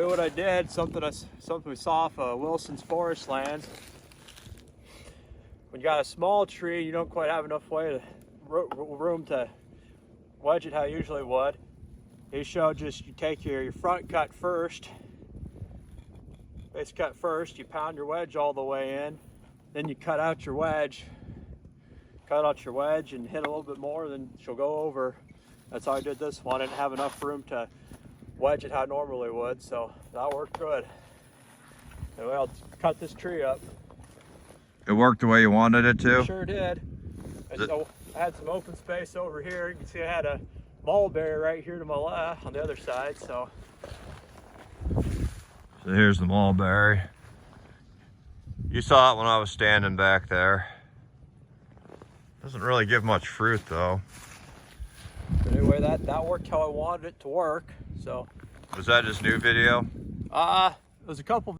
what I did, something we saw off Wilson's Forest Lands. When you got a small tree, you don't quite have enough room to wedge it how you usually would. He showed just you take your front cut first, base cut first, you pound your wedge all the way in, then you cut out your wedge and hit a little bit more, then she'll go over. That's how I did this one. I didn't have enough room to wedge it how I normally would, so that worked good. Anyway, I'll cut this tree up. It worked the way you wanted it to? It sure did. And so I had some open space over here. You can see I had a mulberry right here to my left on the other side. So here's the mulberry. You saw it when I was standing back there. Doesn't really give much fruit though. But anyway, that worked how I wanted it to work. So was that his new video? it was a couple